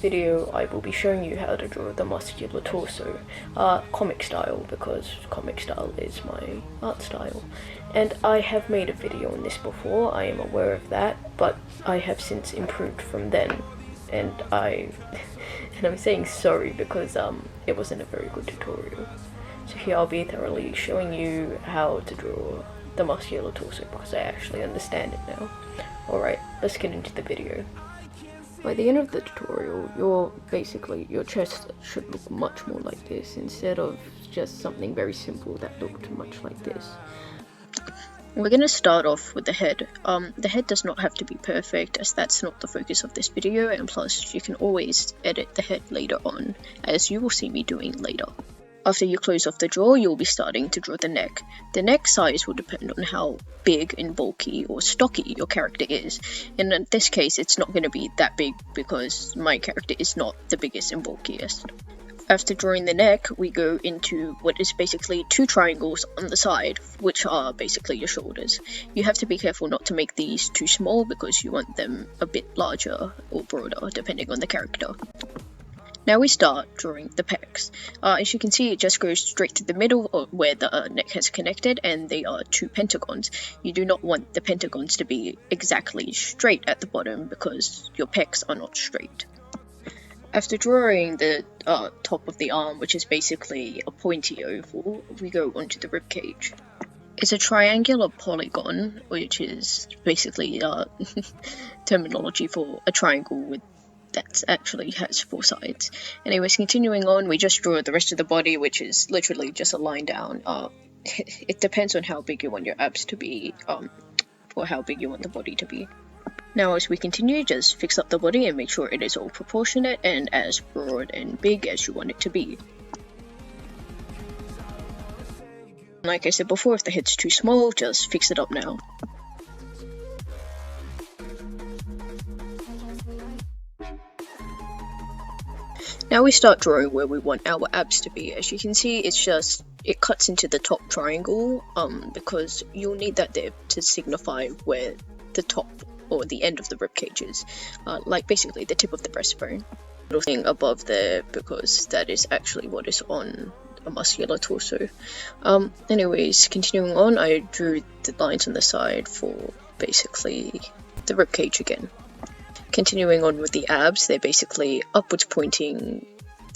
video I will be showing you how to draw the muscular torso, comic style, because comic style is my art style. And I have made a video on this before, I am aware of that, but I have since improved from then, and I'm saying sorry because it wasn't a very good tutorial. So here I'll be thoroughly showing you how to draw the muscular torso because I actually understand it now. Alright, let's get into the video. By the end of the tutorial, your chest should look much more like this instead of just something very simple that looked much like this. We're going to start off with the head. The head does not have to be perfect, as that's not the focus of this video, and plus you can always edit the head later on, as you will see me doing later. After you close off the draw, you'll be starting to draw the neck. The neck size will depend on how big and bulky or stocky your character is, and in this case it's not going to be that big because my character is not the biggest and bulkiest. After drawing the neck, we go into what is basically two triangles on the side, which are basically your shoulders. You have to be careful not to make these too small because you want them a bit larger or broader depending on the character. Now we start drawing the pecs. As you can see, it just goes straight to the middle where the neck has connected, and they are two pentagons. You do not want the pentagons to be exactly straight at the bottom because your pecs are not straight. After drawing the top of the arm, which is basically a pointy oval, we go onto the ribcage. It's a triangular polygon, which is basically terminology for a triangle that actually has four sides. Anyways, continuing on, we just draw the rest of the body, which is literally just a line down. It depends on how big you want your abs to be, or how big you want the body to be. Now as we continue, just fix up the body and make sure it is all proportionate and as broad and big as you want it to be. Like I said before, if the head's too small, just fix it up now. Now we start drawing where we want our abs to be. As you can see, it cuts into the top triangle, because you'll need that there to signify where the top or the end of the ribcage is, like basically the tip of the breastbone. Little thing above there because that is actually what is on a muscular torso. Anyways, continuing on, I drew the lines on the side for basically the ribcage again. Continuing on with the abs, they're basically upwards pointing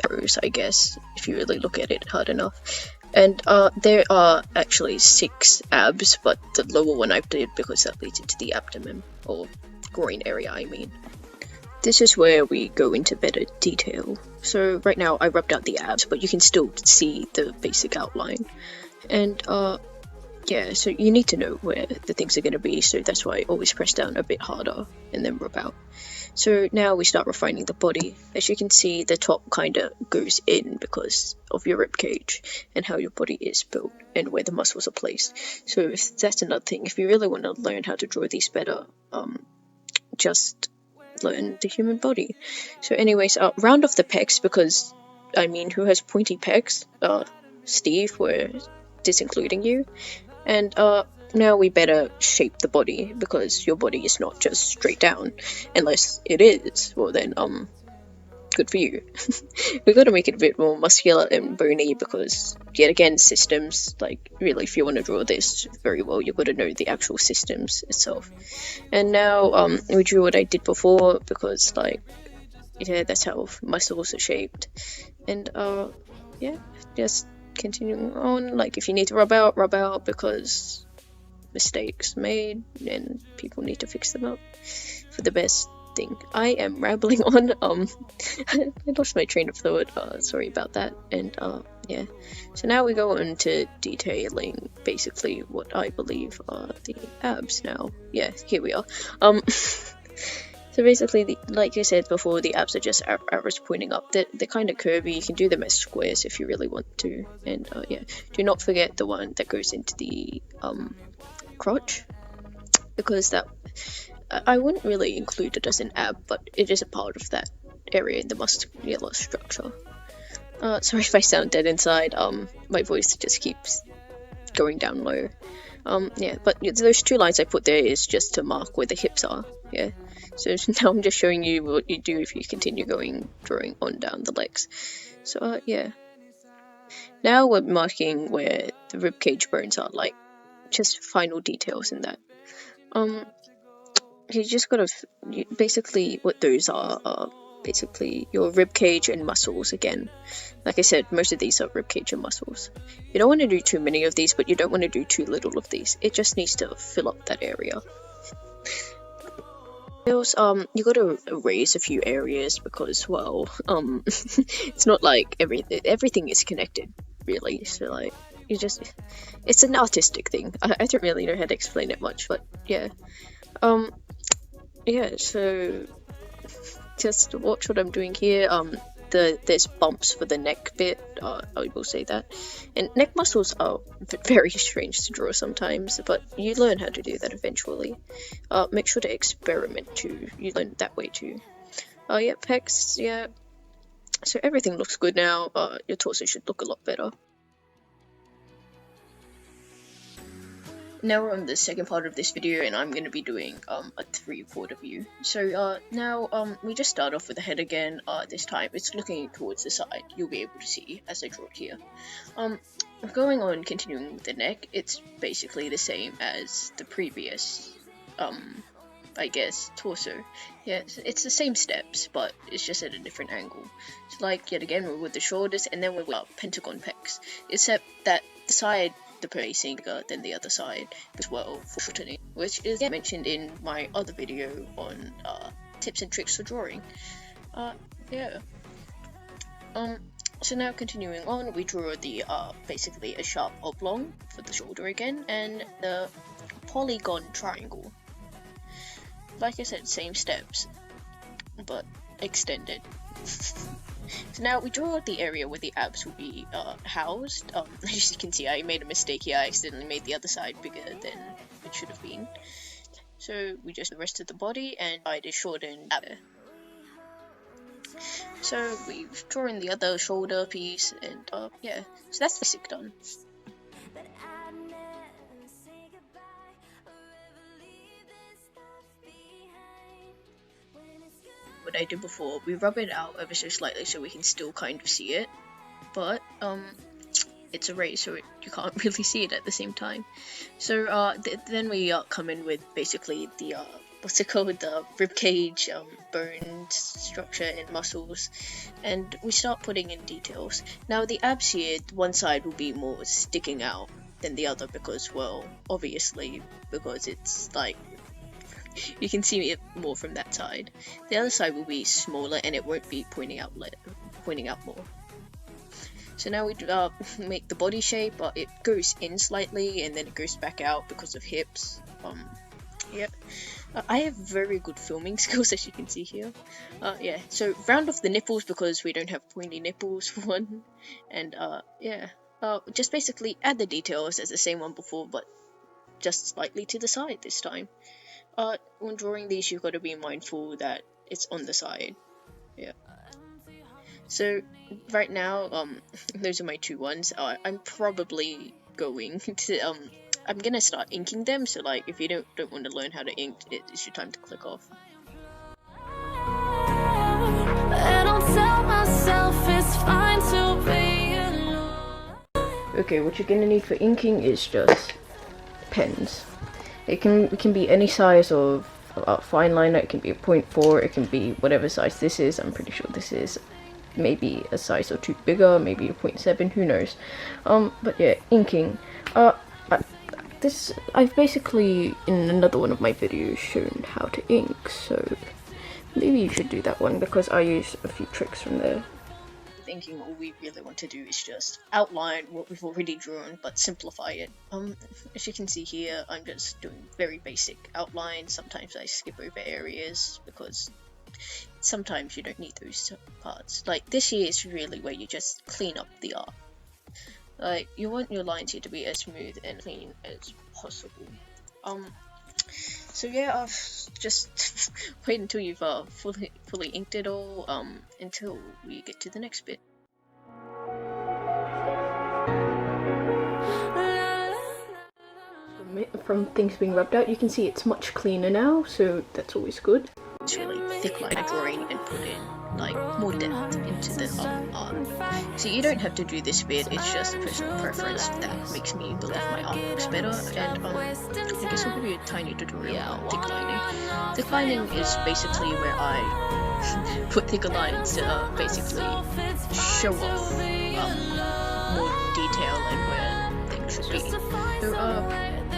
arrows, I guess, if you really look at it hard enough. And there are actually 6 abs, but the lower one I did because that leads into the abdomen, or groin area I mean. This is where we go into better detail. So right now I rubbed out the abs, but you can still see the basic outline. And yeah, so you need to know where the things are going to be, so that's why I always press down a bit harder and then rub out. So now we start refining the body. As you can see, the top kind of goes in because of your ribcage and how your body is built and where the muscles are placed. So if that's another thing, if you really want to learn how to draw these better, just learn the human body. So anyways, round off the pecs because, I mean, who has pointy pecs? Steve, we're disincluding you. And now we better shape the body because your body is not just straight down. Unless it is, well then, good for you. We gotta make it a bit more muscular and bony because, yet again, systems, like, really, if you want to draw this very well, you've got to know the actual systems itself. And now, we drew what I did before because, like, yeah, that's how muscles are shaped. And, yeah, just continuing on, like, if you need to rub out because mistakes made and people need to fix them up for the best thing. I am rambling on. I lost my train of thought, sorry about that. And yeah, so now we go on to detailing basically what I believe are the abs now. Yeah, here we are. So basically, like I said before, the abs are just arrows pointing up. They're kind of curvy. You can do them as squares if you really want to. And yeah, do not forget the one that goes into the crotch, because that I wouldn't really include it as an ab, but it is a part of that area in the muscular structure. Sorry if I sound dead inside. My voice just keeps going down low. Yeah, but those 2 lines I put there is just to mark where the hips are. Yeah, so now I'm just showing you what you do if you continue drawing on down the legs. So yeah, now we're marking where the ribcage bones are, like just final details in that. You just gotta basically what those are basically your ribcage and muscles again. Like I said, most of these are ribcage and muscles. You don't want to do too many of these, but you don't want to do too little of these. It just needs to fill up that area. You gotta erase a few areas because, well, it's not like everything is connected, really. So like, it's an artistic thing. I don't really know how to explain it much, but yeah. Yeah, so just watch what I'm doing here. There's bumps for the neck bit. I will say that, and neck muscles are very strange to draw sometimes, but you learn how to do that eventually. Make sure to experiment too. You learn that way too. Yeah, pecs. Yeah. So everything looks good now. Your torso should look a lot better. Now we're on the second part of this video, and I'm going to be doing a 3/4 view. So now we just start off with the head again. This time it's looking towards the side. You'll be able to see as I draw it here. Going on, continuing with the neck, it's basically the same as the previous I guess torso. Yeah, it's the same steps, but it's just at a different angle. So like yet again, we're with the shoulders, and then we're with pentagon pecs, except that the side the placing bigger than the other side as well for shortening, which is mentioned in my other video on tips and tricks for drawing. Yeah. So now continuing on, we draw the basically a sharp oblong for the shoulder again, and the polygon triangle. Like I said, same steps, but extended. So now we draw the area where the abs will be housed. As you can see, I made a mistake here. I accidentally made the other side bigger than it should have been. So we just the rest of the body, and I did shorten ab. So we've drawn the other shoulder piece, and yeah, so that's the basic done. What I did before, we rub it out ever so slightly so we can still kind of see it, but it's erased, so you can't really see it at the same time. So then we come in with basically the what's it called, the ribcage, bone structure and muscles, and we start putting in details. Now the abs here, one side will be more sticking out than the other because, well, obviously because it's like you can see it more from that side. The other side will be smaller and it won't be pointing out more. So now we make the body shape. It goes in slightly and then it goes back out because of hips. Yep. I have very good filming skills, as you can see here. Yeah, so round off the nipples because we don't have pointy nipples for one. And yeah, just basically add the details as the same one before, but just slightly to the side this time. When drawing these, you've got to be mindful that it's on the side. Yeah. So right now, those are my two ones. I'm probably going to I'm gonna start inking them. So like, if you don't want to learn how to ink, it's your time to click off. Okay, what you're gonna need for inking is just pens. It can be any size of fine liner. It can be a 0.4. It can be whatever size this is. I'm pretty sure this is maybe a size or two bigger, maybe a 0.7. Who knows? But yeah, inking. I've basically in another one of my videos shown how to ink, so maybe you should do that one because I use a few tricks from there. Thinking all we really want to do is just outline what we've already drawn but simplify it. As you can see here, I'm just doing very basic outlines. Sometimes I skip over areas because sometimes you don't need those parts. Like this here is really where you just clean up the art. Like you want your lines here to be as smooth and clean as possible. So yeah, just wait until you've fully inked it all, until we get to the next bit. from things being rubbed out. You can see it's much cleaner now, so that's always good. It's really thick line drawing and put in like more depth into the art. So you don't have to do this bit, it's just a personal preference that makes me believe my art looks better. And I guess I'll give you a tiny tutorial on thick lining. Thick lining is basically where I put thicker lines to basically show off more detail and where things should be. So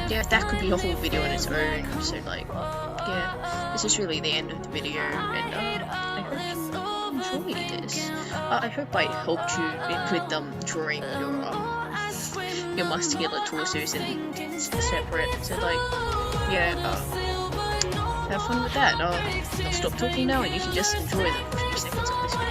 yeah, that could be a whole video on its own. So like, yeah, this is really the end of the video, and I hope you enjoy this. I hope I helped you with drawing your muscular torsos and separate. So like, yeah, have fun with that. I'll stop talking now, and you can just enjoy the few seconds of this video.